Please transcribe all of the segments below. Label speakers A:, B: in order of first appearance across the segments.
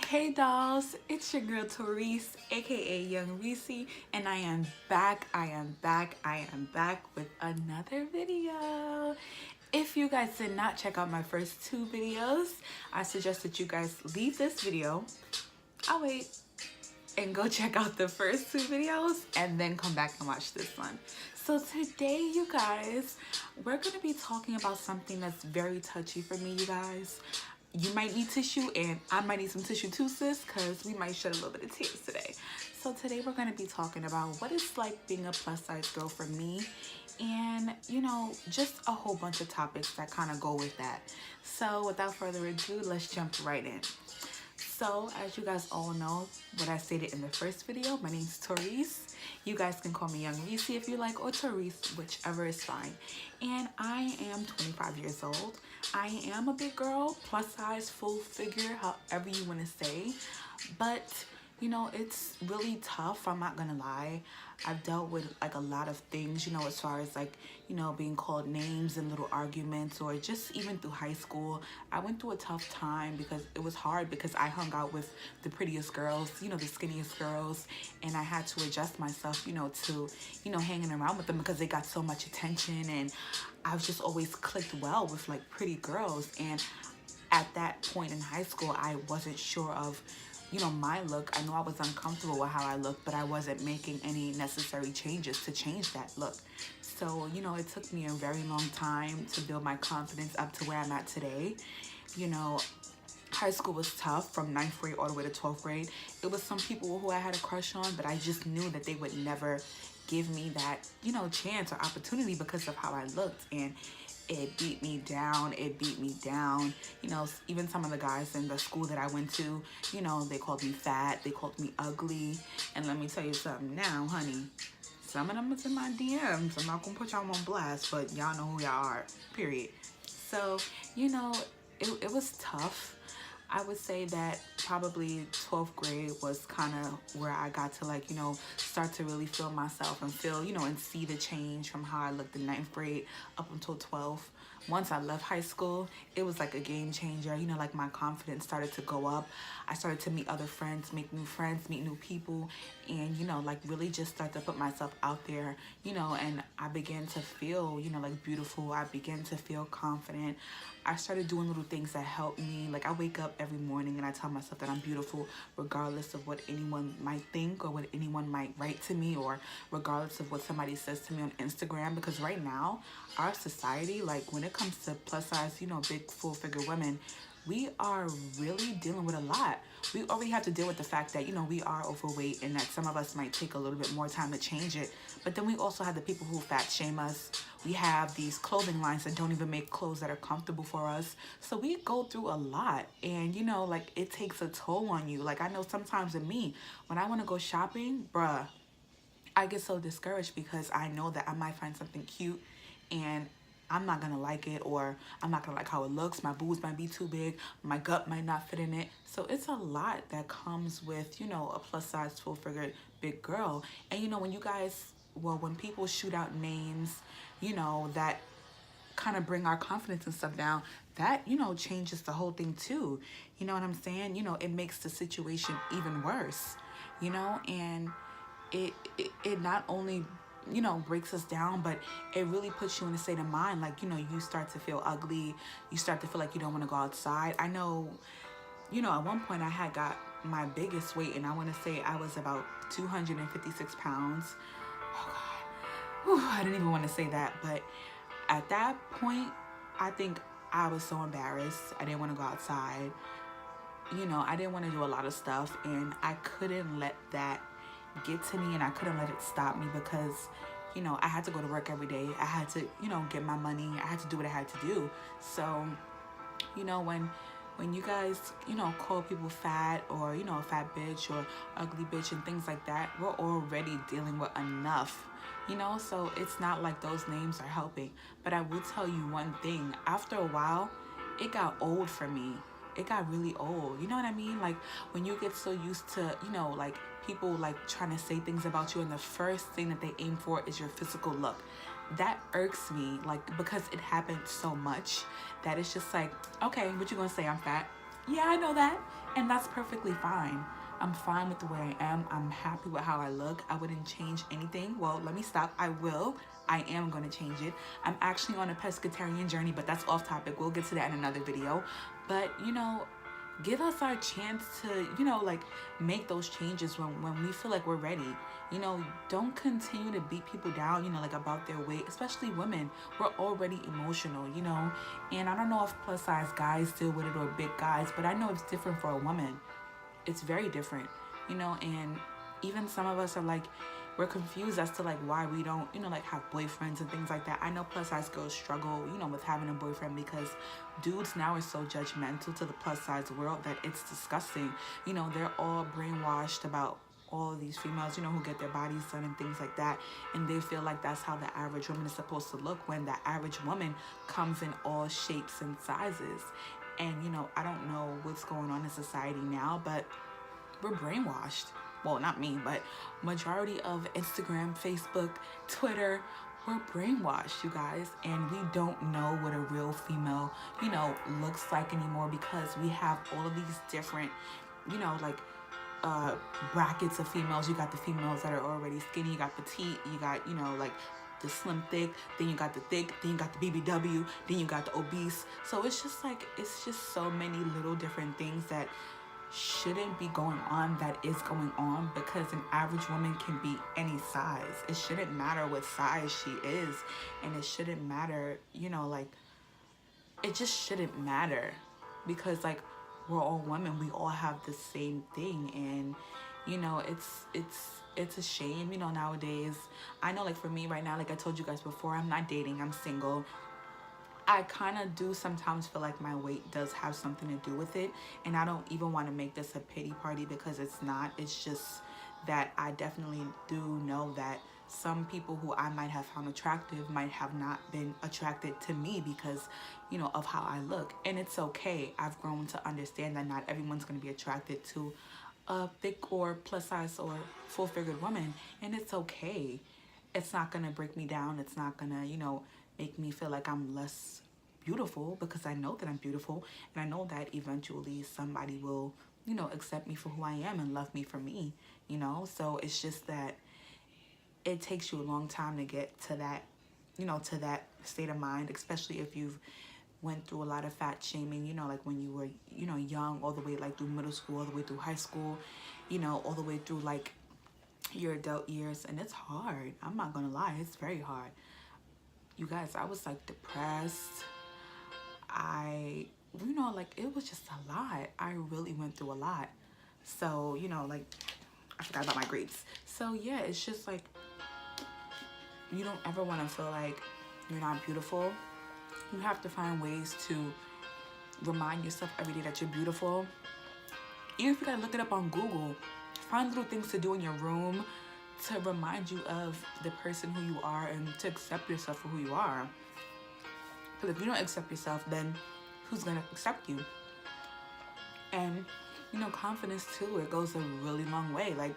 A: Hey dolls, it's your girl Therese, aka Young Reese, and I am back, I am back with another video. If you guys did not check out my first two videos, I suggest that you guys leave this video, I'll wait, and go check out the first two videos and then come back and watch this one. So today, you guys, we're gonna be talking about something that's very touchy for me, you guys. You might need tissue and I might need some tissue too, sis, because we might shed a little bit of tears today. So today we're going to be talking about what it's like being a plus size girl for me, and you know, just a whole bunch of topics that kind of go with that. So without further ado, let's jump right in. So as you guys all know, what I stated in the first video, my name's Therese. You guys can call me Young Reese if you like, or Therese, whichever is fine. And I am 25 years old. I am a big girl, plus size, full figure, however you want to say. But you know, it's really tough, I'm not gonna lie. I've dealt with like a lot of things, you know, as far as like, you know, being called names and little arguments, or just even through high school. I went through a tough time because it was hard, because I hung out with the prettiest girls, you know, the skinniest girls, and I had to adjust myself, you know, to, you know, hanging around with them because they got so much attention, and I've just always clicked well with like pretty girls. And at that point in high school, I wasn't sure of, you know, my look. I know I was uncomfortable with how I looked, but I wasn't making any necessary changes to change that look. So, you know, it took me a very long time to build my confidence up to where I'm at today. You know, high school was tough from 9th grade all the way to 12th grade. It was some people who I had a crush on, but I just knew that they would never give me that, you know, chance or opportunity because of how I looked. And it beat me down, you know. Even some of the guys in the school that I went to, you know, they called me fat, they called me ugly. And let me tell you something now, honey, some of them is in my DMs. I'm not gonna put y'all on blast, but y'all know who y'all are, period. So, you know, it was tough. I would say that probably 12th grade was kind of where I got to, like, you know, start to really feel myself and feel, you know, and see the change from how I looked in 9th grade up until 12th. Once I left high school, it was like a game changer. You know, like my confidence started to go up. I started to meet other friends, make new friends, meet new people, and, you know, like really just start to put myself out there, you know, and I began to feel, you know, like beautiful. I began to feel confident. I started doing little things that helped me. Like I wake up every morning and I tell myself that I'm beautiful regardless of what anyone might think or what anyone might write to me, or regardless of what somebody says to me on Instagram. Because right now, our society, like when it comes to plus size, you know, big full figure women, we are really dealing with a lot. We already have to deal with the fact that, you know, we are overweight and that some of us might take a little bit more time to change it. But then we also have the people who fat shame us. We have these clothing lines that don't even make clothes that are comfortable for us. So we go through a lot, and, you know, like it takes a toll on you. Like I know sometimes with me, when I want to go shopping, bruh, I get so discouraged because I know that I might find something cute and I'm not gonna like it, or I'm not gonna like how it looks. My boobs might be too big, my gut might not fit in it. So it's a lot that comes with, you know, a plus size full figured big girl. And you know, when you guys, well, when people shoot out names, you know, that kind of bring our confidence and stuff down, that, you know, changes the whole thing too. You know what I'm saying? You know, it makes the situation even worse, you know. And it not only, you know, breaks us down, but it really puts you in a state of mind. Like, you know, you start to feel ugly. You start to feel like you don't want to go outside. I know, you know, at one point I had got my biggest weight, and I want to say I was about 256 pounds. Oh God. Whew, I didn't even want to say that. But at that point, I think I was so embarrassed. I didn't want to go outside. You know, I didn't want to do a lot of stuff, and I couldn't let that get to me, and I couldn't let it stop me because, you know, I had to go to work every day. I had to, you know, get my money. I had to do what I had to do. So, you know, when you guys, you know, call people fat, or, you know, a fat bitch or ugly bitch and things like that, we're already dealing with enough, you know. So it's not like those names are helping. But I will tell you one thing, after a while, it got old for me. It got really old. You know what I mean? Like when you get so used to, you know, like people like trying to say things about you, and the first thing that they aim for is your physical look. That irks me, like, because it happened so much that it's just like, okay, what you gonna say? I'm fat? Yeah, I know that. And that's perfectly fine. I'm fine with the way I am. I'm happy with how I look. I wouldn't change anything. Well, let me stop. I will. I am going to change it. I'm actually on a pescatarian journey, but that's off topic. We'll get to that in another video. But, give us our chance to, like make those changes when we feel like we're ready. Don't continue to beat people down, like about their weight, especially women. We're already emotional, and I don't know if plus size guys deal with it or big guys, but I know it's different for a woman. It's very different, and even some of us are like, we're confused as to like why we don't, like have boyfriends and things like that. I know plus size girls struggle, with having a boyfriend because dudes now are so judgmental to the plus size world that it's disgusting. They're all brainwashed about all of these females, who get their bodies done and things like that. And they feel like that's how the average woman is supposed to look when the average woman comes in all shapes and sizes. And, I don't know what's going on in society now, but we're brainwashed. Well, not me, but majority of Instagram, Facebook, Twitter, we're brainwashed, you guys, and we don't know what a real female, looks like anymore because we have all of these different, like brackets of females. You got the females that are already skinny, you got petite, you got, like the slim thick, then you got the thick, then you got the BBW, then you got the obese. So it's just like, it's just so many little different things that shouldn't be going on that is going on, because an average woman can be any size. It shouldn't matter what size she is, and it shouldn't matter, like it just shouldn't matter, because like we're all women, we all have the same thing. And it's a shame, nowadays. I know, like for me right now, like I told you guys before, I'm not dating, I'm single. I kind of do sometimes feel like my weight does have something to do with it, and I don't even want to make this a pity party because it's not. It's just that I definitely do know that some people who I might have found attractive might have not been attracted to me because, of how I look. And it's okay. I've grown to understand that not everyone's going to be attracted to a thick or plus size or full-figured woman, and it's okay. It's not going to break me down. It's not going to, make me feel like I'm less beautiful, because I know that I'm beautiful, and I know that eventually somebody will, accept me for who I am and love me for me, So it's just that it takes you a long time to get to that, to that state of mind, especially if you've went through a lot of fat shaming, like when you were, young, all the way like through middle school, all the way through high school, all the way through like your adult years. And it's hard. I'm not gonna lie, it's very hard. You guys, I was like depressed. Like it was just a lot. I really went through a lot. So, like I forgot about my grades. So yeah, it's just like, you don't ever want to feel like you're not beautiful. You have to find ways to remind yourself every day that you're beautiful. Even if you gotta look it up on Google, find little things to do in your room to remind you of the person who you are and to accept yourself for who you are. Because if you don't accept yourself, then who's gonna accept you? And, confidence too, it goes a really long way. Like,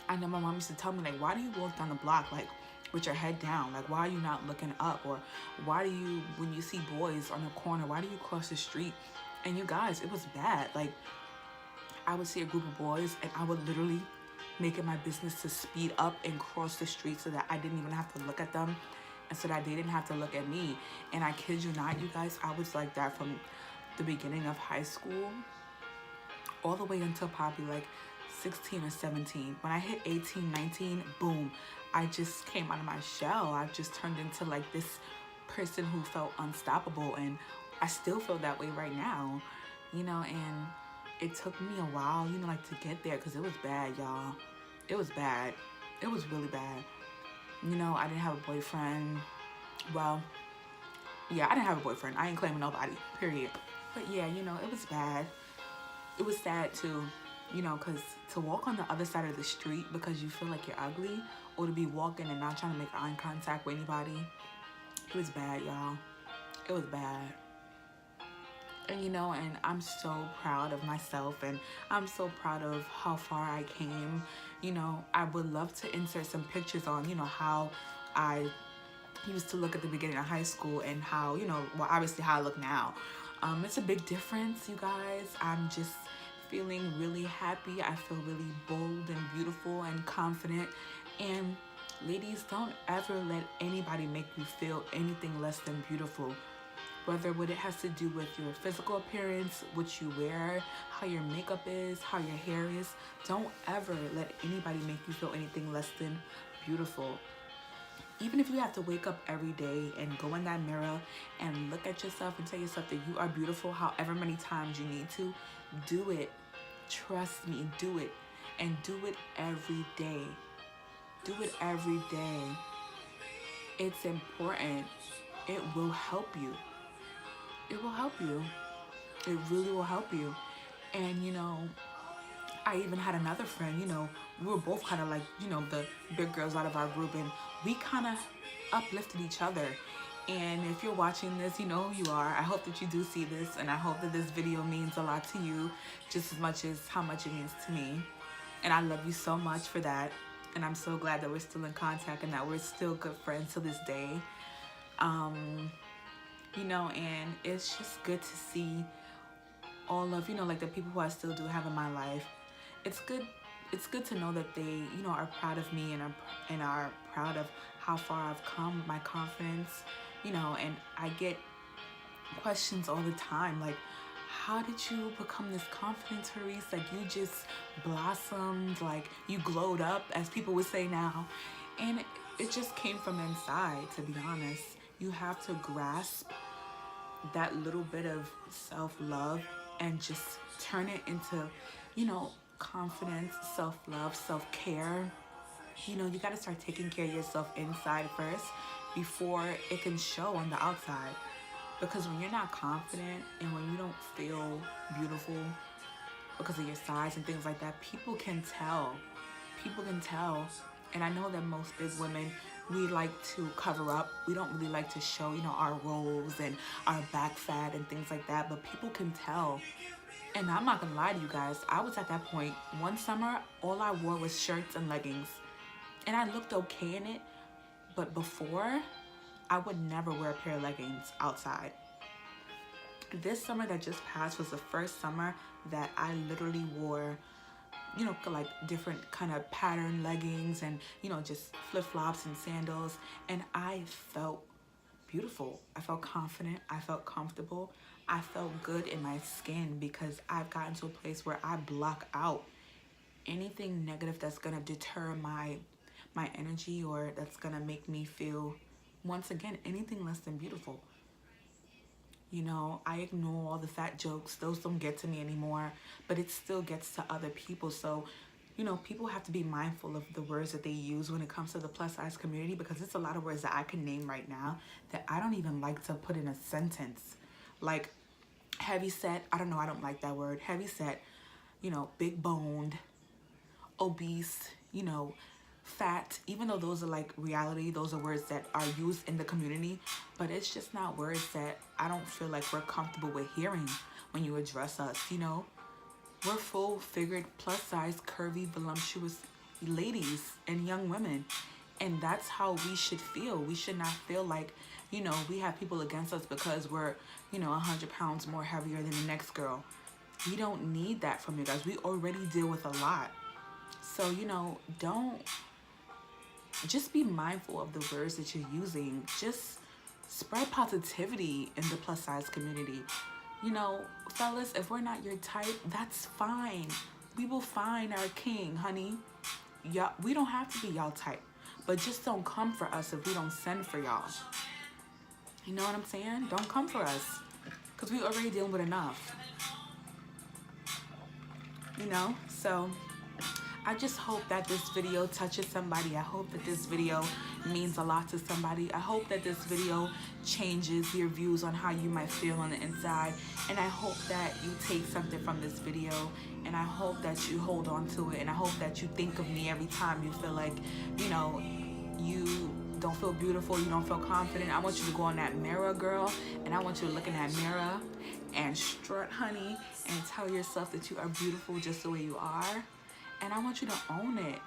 A: I know my mom used to tell me, like, why do you walk down the block, like, with your head down? Like, why are you not looking up? Or why do you, when you see boys on the corner, why do you cross the street? And you guys, it was bad. Like, I would see a group of boys and I would literally make it my business to speed up and cross the street so that I didn't even have to look at them and so that they didn't have to look at me. And I kid you not, you guys, I was like that from the beginning of high school all the way until probably like 16 or 17. When I hit 18, 19, boom, I just came out of my shell. I just turned into like this person who felt unstoppable, and I still feel that way right now, and it took me a while, like to get there, because it was bad, y'all. It was bad. It was really bad. I didn't have a boyfriend. Well, yeah, I didn't have a boyfriend. I ain't claiming nobody, period. But yeah, it was bad. It was sad too, because to walk on the other side of the street because you feel like you're ugly, or to be walking and not trying to make eye contact with anybody, it was bad, y'all. It was bad. And and I'm so proud of myself, and I'm so proud of how far I came. I would love to insert some pictures on, how I used to look at the beginning of high school and how, well, obviously how I look now. It's a big difference, you guys. I'm just feeling really happy. I feel really bold and beautiful and confident. And ladies, don't ever let anybody make you feel anything less than beautiful. Whether what it has to do with your physical appearance, what you wear, how your makeup is, how your hair is. Don't ever let anybody make you feel anything less than beautiful. Even if you have to wake up every day and go in that mirror and look at yourself and tell yourself that you are beautiful however many times you need to, do it. Trust me, do it. And do it every day. Do it every day. It's important. It will help you. It will help you. It really will help you. And, you know, I even had another friend, you know, we were both kind of like, you know, the big girls out of our group, and we kind of uplifted each other. And if you're watching this, you know who you are. I hope that you do see this, and I hope that this video means a lot to you, just as much as how much it means to me. And I love you so much for that. And I'm so glad that we're still in contact and that we're still good friends to this day. You know, and it's just good to see all of, you know, like the people who I still do have in my life. It's good to know that they, you know, are proud of me and are proud of how far I've come with my confidence, you know. And I get questions all the time, like, how did you become this confident, Therese? Like, you just blossomed, like you glowed up, as people would say now. And it just came from inside, to be honest. You have to grasp that little bit of self-love and just turn it into, you know, confidence, self-love, self-care. You know, you got to start taking care of yourself inside first before it can show on the outside. Because when you're not confident and when you don't feel beautiful because of your size and things like that, people can tell. People can tell. And I know that most big women, we like to cover up. We don't really like to show, you know, our rolls and our back fat and things like that. But people can tell. And I'm not gonna lie to you guys. I was at that point. One summer, all I wore was shirts and leggings. And I looked okay in it. But before, I would never wear a pair of leggings outside. This summer that just passed was the first summer that I literally wore, you know, like different kind of pattern leggings and, you know, just flip-flops and sandals. And I felt beautiful. I felt confident. I felt comfortable. I felt good in my skin because I've gotten to a place where I block out anything negative that's going to deter my energy, or that's going to make me feel, once again, anything less than beautiful. You know, I ignore all the fat jokes. Those don't get to me anymore, but it still gets to other people. So, you know, people have to be mindful of the words that they use when it comes to the plus size community, because it's a lot of words that I can name right now that I don't even like to put in a sentence. Like heavy set, I don't know, I don't like that word. Heavy set, you know, big boned, obese, you know, fat. Even though those are like reality, those are words that are used in the community, but it's just not words that I don't feel like we're comfortable with hearing when you address us. You know, we're full figured, plus size, curvy, voluptuous ladies and young women, and that's how we should feel. We should not feel like, you know, we have people against us because we're, you know, 100 pounds more heavier than the next girl. We don't need that from you guys. We already deal with a lot. So, you know, just be mindful of the words that you're using. Just spread positivity in the plus size community. You know, fellas, if we're not your type, that's fine. We will find our king, honey. Y'all, we don't have to be y'all type, but just don't come for us if we don't send for y'all. You know what I'm saying? Don't come for us, because we already dealing with enough. You know, so I just hope that this video touches somebody. I hope that this video means a lot to somebody. I hope that this video changes your views on how you might feel on the inside. And I hope that you take something from this video. And I hope that you hold on to it. And I hope that you think of me every time you feel like, you know, you don't feel beautiful, you don't feel confident. I want you to go in that mirror, girl. And I want you to look in that mirror and strut, honey. And tell yourself that you are beautiful just the way you are. And I want you to own it.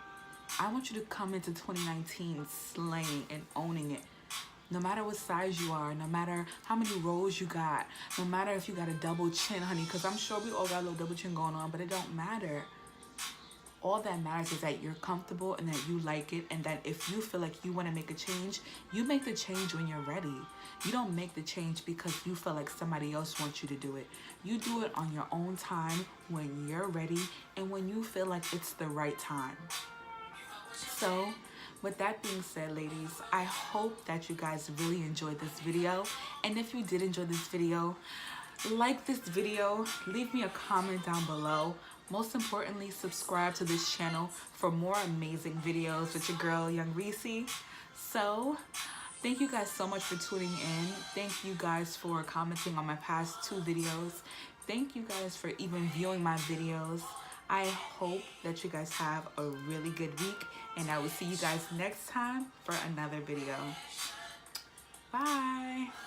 A: I want you to come into 2019 slaying and owning it. No matter what size you are, no matter how many rolls you got, no matter if you got a double chin, honey, because I'm sure we all got a little double chin going on, but it don't matter. All that matters is that you're comfortable and that you like it, and that if you feel like you want to make a change, you make the change when you're ready. You don't make the change because you feel like somebody else wants you to do it. You do it on your own time, when you're ready, and when you feel like it's the right time. So with that being said, ladies, I hope that you guys really enjoyed this video. And if you did enjoy this video, like this video, leave me a comment down below. Most importantly, subscribe to this channel for more amazing videos with your girl, Young Reese. So thank you guys so much for tuning in. Thank you guys for commenting on my past 2 videos. Thank you guys for even viewing my videos. I hope that you guys have a really good week, and I will see you guys next time for another video. Bye.